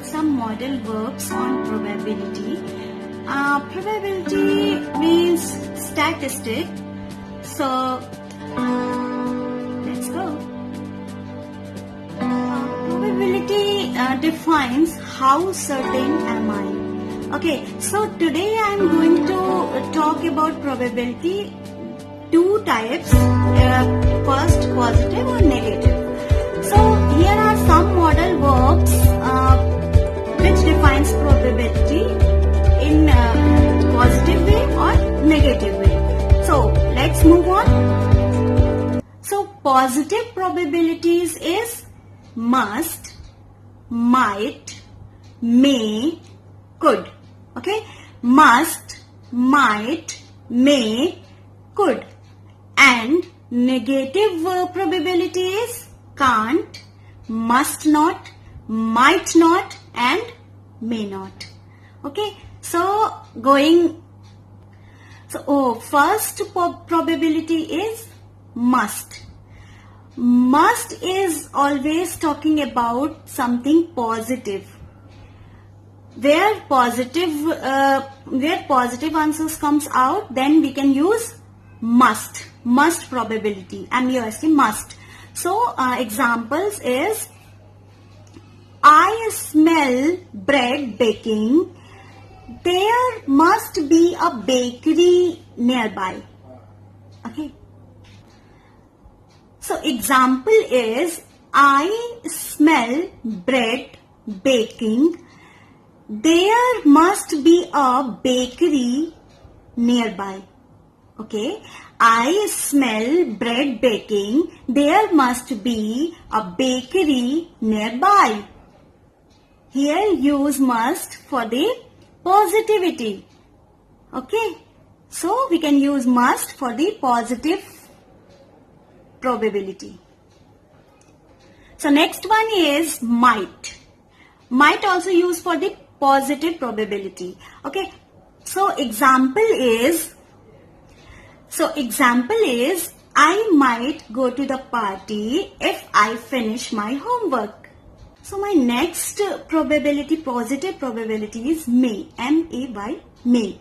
some model verbs on probability. Probability means statistic. So let's go. Probability defines how certain am I. Okay, so today I am going to talk about probability. Two types, first positive or negative. So here are some model verbs which defines probability in positive way or negative way. So let's move on. So positive probabilities is must, might, may, could. Okay, must, might, may, could. And negative probability is can't, must not, might not and may not. Okay, so first probability is must. Must is always talking about something positive. Where positive answers comes out, then we can use must probability. MUST, must. So examples is I smell bread baking. There must be a bakery nearby. Okay. So example is I smell bread baking. There must be a bakery nearby. Okay, I smell bread baking. There must be a bakery nearby. Here use must for the positivity. Okay, so we can use must for the positive probability. So next one is might. Might also used for the positive probability. Okay, so example is I might go to the party if I finish my homework. So my next probability, positive probability is may, M-A-Y, may.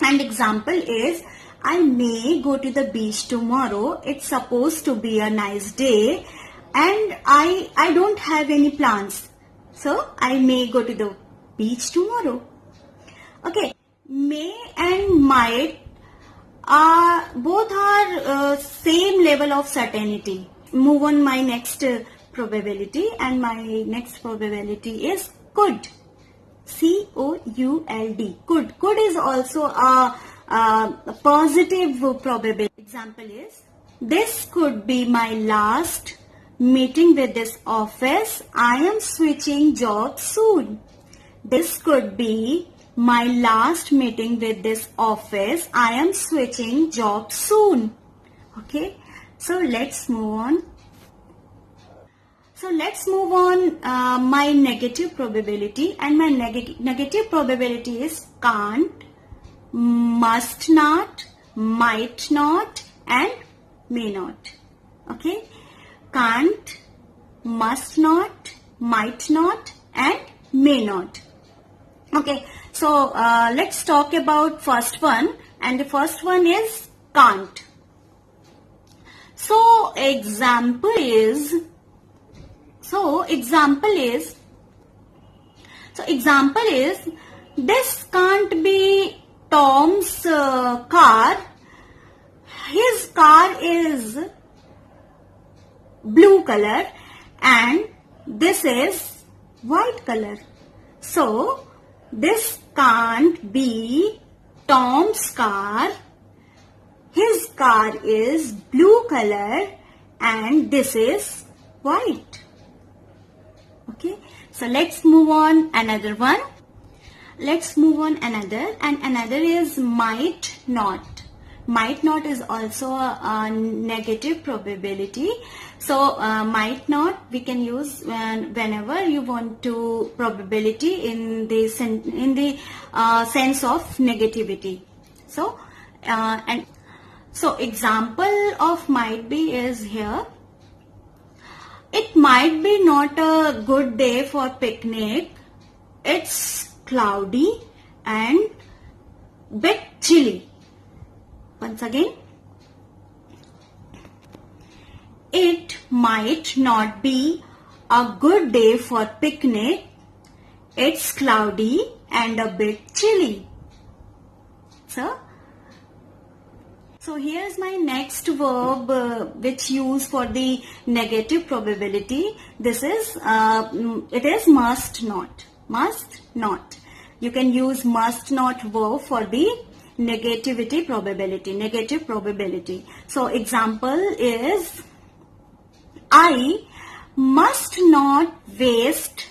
And example is I may go to the beach tomorrow. It's supposed to be a nice day and I don't have any plans. So I may go to the beach tomorrow. Okay, may and might both are same level of certainty. Move on my next probability, and my next probability is could. C-O-U-L-D. Could. Could is also a positive probability. Example is this could be my last meeting with this office. I am switching jobs soon. This could be my last meeting with this office. I am switching jobs soon. Okay, so let's move on. My negative probability, and my negative probability is can't, must not, might not and may not. Okay, can't, must not, might not and may not. Okay, so let's talk about first one, and the first one is can't. So example is this can't be Tom's car. His car is blue color and this is white color. So this can't be Tom's car. His car is blue color and this is white. Okay, so let's move on another one. And another is might not. Might not is also a negative probability. So might not we can use whenever you want to probability in the sense of negativity. So example of might be is here. It might be not a good day for picnic. it's cloudy and bit chilly. Once again, it might not be a good day for picnic. It's cloudy and a bit chilly. So here's my next verb which use for the negative probability. This is it is must not. Must not. You can use must not verb for the negative probability. So example is, I must not waste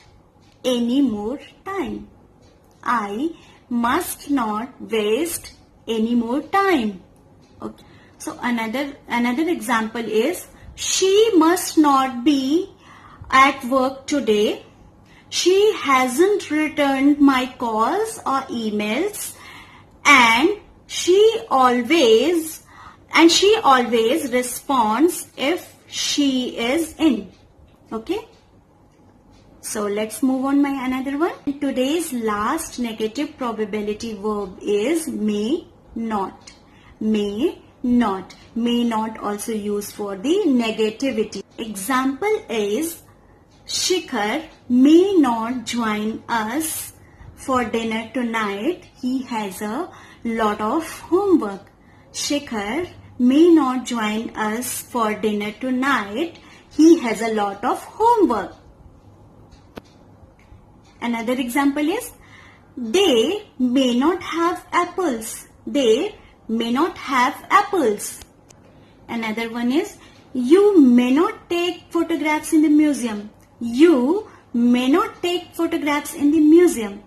any more time. I must not waste any more time. Okay. So another example is, she must not be at work today. She hasn't returned my calls or emails, and she always responds if she is in. Okay. So let's move on my another one. Today's last negative probability verb is may not. May not. May not also used for the negativity. Example is, Shikhar may not join us for dinner tonight. He has a lot of homework. Shikhar may not join us for dinner tonight. He has a lot of homework. Another example is, they may not have apples. They may not have apples. Another one is, you may not take photographs in the museum. You may not take photographs in the museum.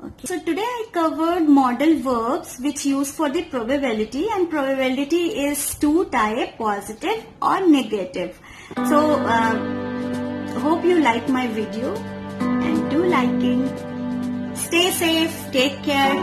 Okay. So today I covered modal verbs which use for the probability, and probability is two type, positive or negative. So hope you like my video and do liking. Stay safe, take care.